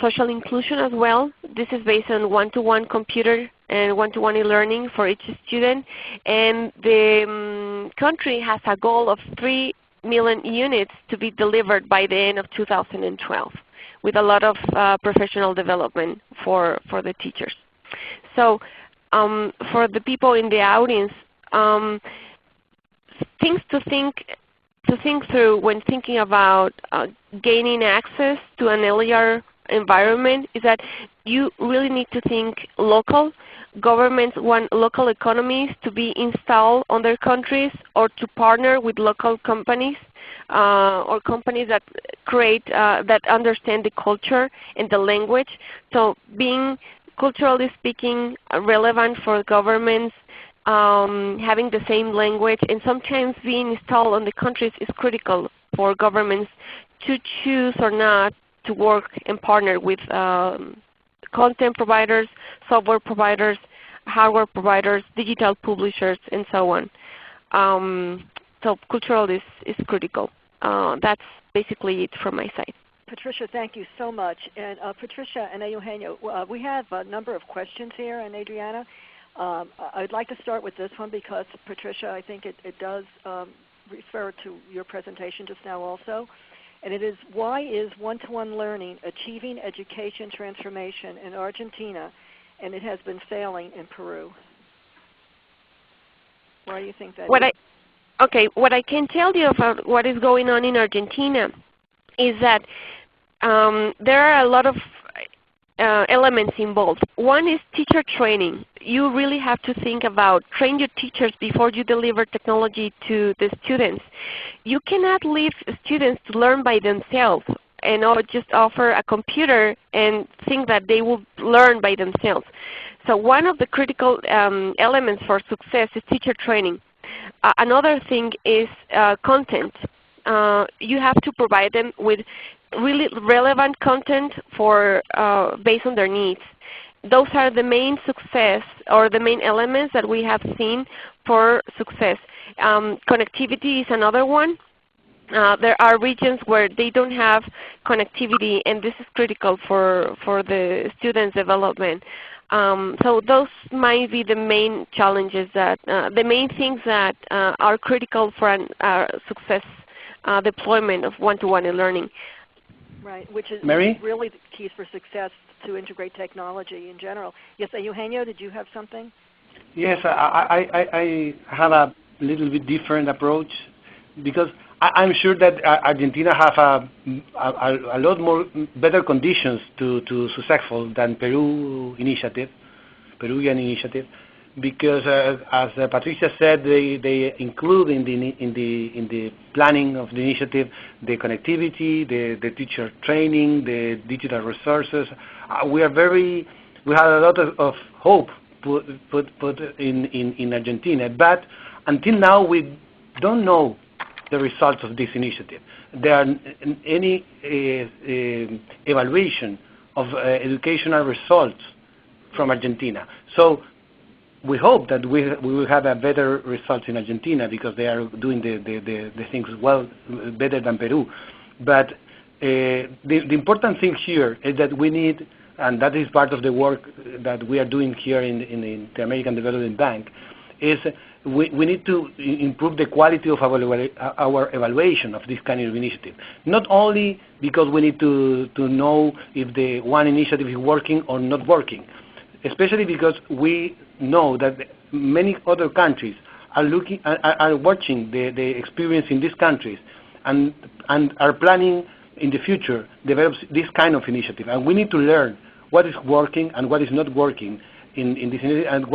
social inclusion as well. This is based on one-to-one computer and one-to-one e-learning for each student. And the country has a goal of 3 million units to be delivered by the end of 2012, with a lot of professional development for the teachers. So for the people in the audience, things to think through when thinking about gaining access to an LER environment is that you really need to think local. Governments want local economies to be installed on their countries or to partner with local companies or companies that create, that understand the culture and the language. So being culturally speaking relevant for governments, having the same language, and sometimes being installed on the countries is critical for governments to choose or not to work and partner with content providers, software providers, hardware providers, digital publishers, and so on. So cultural is critical. That's basically it from my side. Patricia, thank you so much. And Patricia and Eugenio, we have a number of questions here, and Adriana. I'd like to start with this one because, Patricia, I think it does refer to your presentation just now also. And it is, why is one-to-one learning achieving education transformation in Argentina, and it has been failing in Peru? Why do you think that is? Okay, what I can tell you about what is going on in Argentina is that there are a lot of elements involved. One is teacher training. You really have to think about train your teachers before you deliver technology to the students. You cannot leave students to learn by themselves and just offer a computer and think that they will learn by themselves. So one of the critical elements for success is teacher training. Another thing is content. You have to provide them with really relevant content for based on their needs. Those are the main success or the main elements that we have seen for success. Connectivity is another one. There are regions where they don't have connectivity, and this is critical for the students' development. So those might be the main challenges that, the main things that are critical for an success deployment of one-to-one learning. Right, which is Mary? really the keys for success to integrate technology in general. Yes, Eugenio, did you have something? Yes, I have a little bit different approach because I'm sure that Argentina have a lot more better conditions to successful than Peruvian initiative, because as Patricia said, they include in the planning of the initiative the connectivity, the teacher training, the digital resources. We have a lot of hope put in Argentina, but until now we don't know the results of this initiative. There are any evaluation of educational results from Argentina. So we hope that we will have a better results in Argentina because they are doing the things well, better than Peru. But the important thing here is that we need, and that is part of the work that we are doing here in the American Development Bank, is we need to improve the quality of our evaluation of this kind of initiative. Not only because we need to know if the one initiative is working or not working, especially because we know that many other countries are watching the experience in these countries and are planning in the future develop this kind of initiative. And we need to learn what is working and what is not working in this initiative, and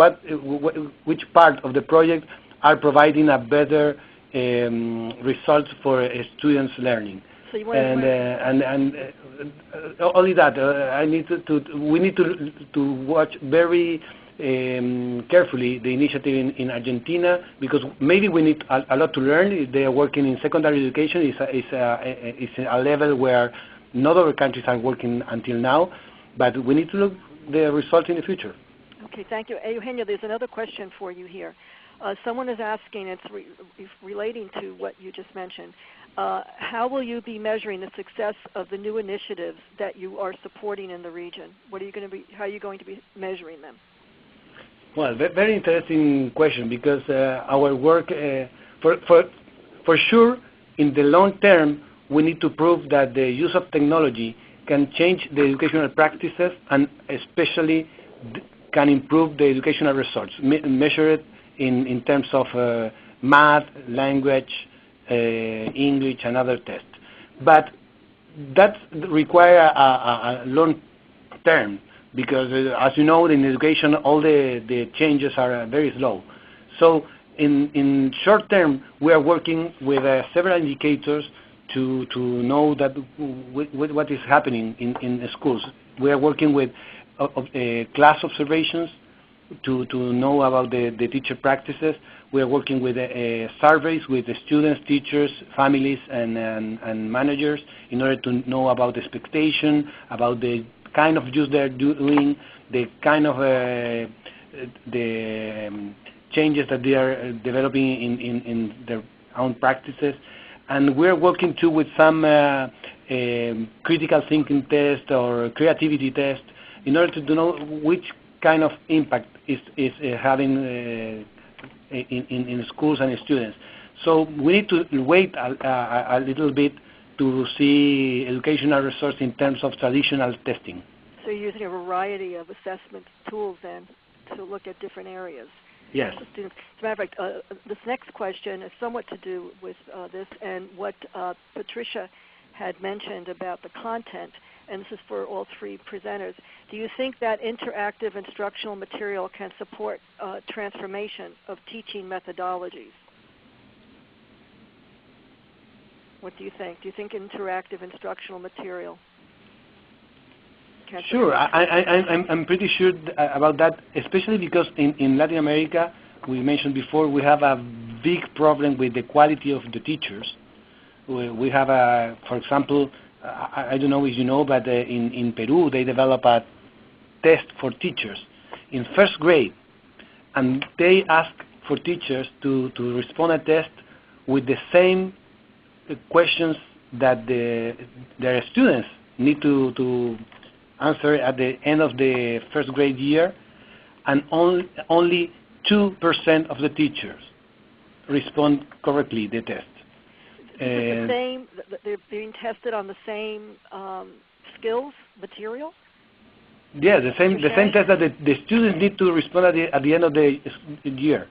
which part of the project are providing a better results for students' learning. So you want only that, we need to watch very carefully the initiative in Argentina, because maybe we need a lot to learn. They are working in secondary education. It's a level where not other countries are working until now, but we need to look the results in the future. Okay, thank you. Eugenio, there's another question for you here. Someone is asking, it's relating to what you just mentioned, how will you be measuring the success of the new initiatives that you are supporting in the region? How are you going to be measuring them? Well, very interesting question, because our work, for sure, in the long term, we need to prove that the use of technology can change the educational practices and especially can improve the educational results, measure it in terms of math, language, English, and other tests. But that requires a long term, because as you know, in education, all the changes are very slow. So in short term, we are working with several indicators to know that what is happening in schools. We are working with class observations to know about the teacher practices. We are working with surveys with the students, teachers, families, and managers in order to know about the expectation, about the kind of use they're doing, the kind of the changes that they are developing in their own practices. And we're working too with some critical thinking test or creativity test in order to know which kind of impact is having in schools and students. So we need to wait a little bit to see educational results in terms of traditional testing. So you're using a variety of assessment tools then to look at different areas. Yes. As a matter of fact, this next question is somewhat to do with this and what Patricia had mentioned about the content, and this is for all three presenters. Do you think that interactive instructional material can support transformation of teaching methodologies? What do you think? Do you think interactive instructional material can Sure, I'm pretty sure about that, especially because in Latin America, we mentioned before, we have a big problem with the quality of the teachers. We have, for example, I don't know if you know, but in Peru, they develop a test for teachers in first grade, and they ask for teachers to respond a test with the same questions that their students need to answer at the end of the first grade year, and only 2% of the teachers respond correctly the test. The same, they're being tested on the same skills material? Yeah, the same test that the students need to respond at the end of the year.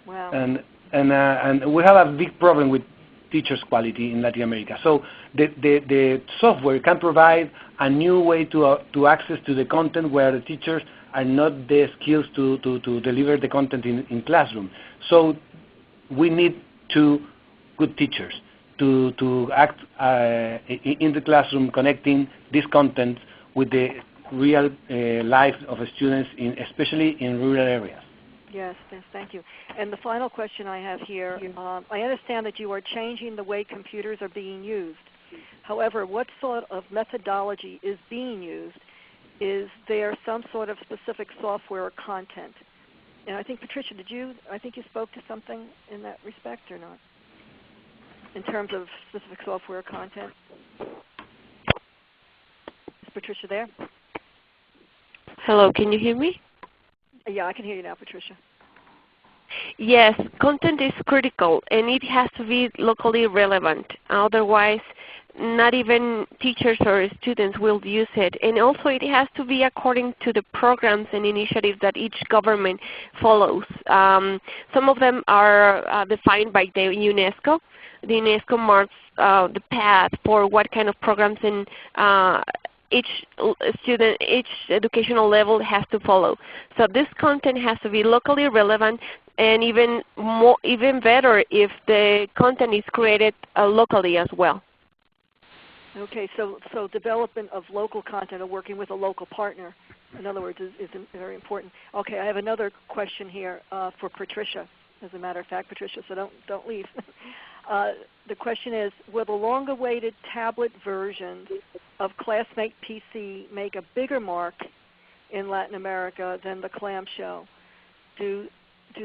Wow. And we have a big problem with teachers' quality in Latin America. So the software can provide a new way to access to the content where the teachers are not the skills to deliver the content in classroom. So we need two good teachers to act in the classroom, connecting this content with the real life of students, especially in rural areas. Yes, thank you. And the final question I have here, I understand that you are changing the way computers are being used. However, what sort of methodology is being used? Is there some sort of specific software or content? And I think, Patricia, I think you spoke to something in that respect or not? In terms of specific software or content? Is Patricia there? Hello, can you hear me? Yeah, I can hear you now, Patricia. Yes, content is critical, and it has to be locally relevant. Otherwise, not even teachers or students will use it. And also, it has to be according to the programs and initiatives that each government follows. Some of them are defined by the UNESCO. The UNESCO marks the path for what kind of programs and each educational level has to follow. So this content has to be locally relevant, and even better if the content is created locally as well. Okay, so development of local content or working with a local partner, in other words, is very important. Okay, I have another question here for Patricia. As a matter of fact, Patricia, so don't leave. The question is, will the long-awaited tablet version of Classmate PC make a bigger mark in Latin America than the clamshell? Do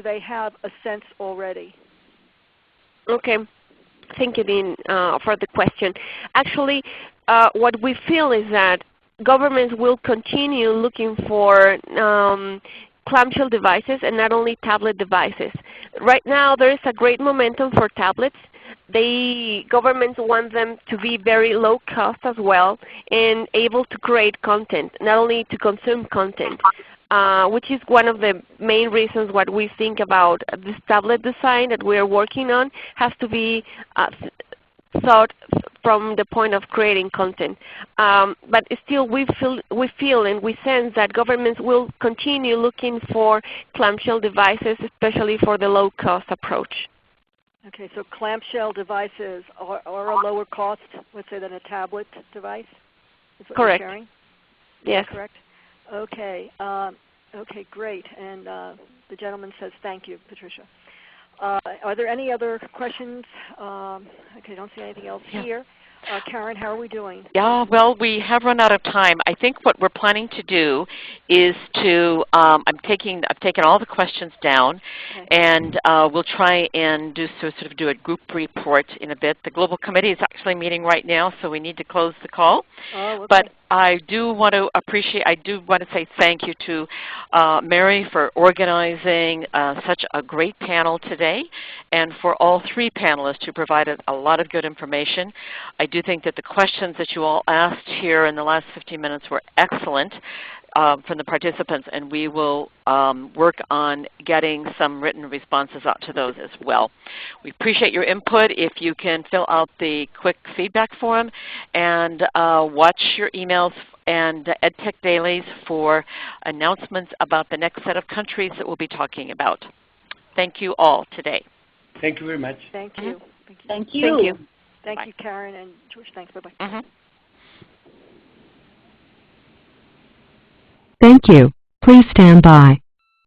they have a sense already? Okay. Thank you, Dean, for the question. Actually, what we feel is that governments will continue looking for clamshell devices and not only tablet devices. Right now, there is a great momentum for tablets. Governments want them to be very low cost as well and able to create content, not only to consume content, which is one of the main reasons what we think about this tablet design that we are working on has to be thought from the point of creating content. But still we feel and we sense that governments will continue looking for clamshell devices, especially for the low cost approach. Okay, so clamshell devices are a lower cost, let's say, than a tablet device? Is what Correct. You're sharing? Yes. Correct. Okay. Okay, great. And the gentleman says thank you, Patricia. Are there any other questions? Okay, I don't see anything else here. Karen, how are we doing? Yeah, well, we have run out of time. I think what we're planning to do is to, I've taken all the questions down, and we'll try and sort of do a group report in a bit. The Global Committee is actually meeting right now, so we need to close the call. Oh, okay. But I do want to say thank you to Mary for organizing such a great panel today, and for all three panelists who provided a lot of good information. I do think that the questions that you all asked here in the last 15 minutes were excellent from the participants, and we will work on getting some written responses out to those as well. We appreciate your input. If you can fill out the quick feedback form and watch your emails and EdTech Dailies for announcements about the next set of countries that we'll be talking about. Thank you all today. Thank you very much. Thank you. Thank you. Thank you. Thank you, Karen and George. Thanks. Bye-bye. Thank you. Please stand by.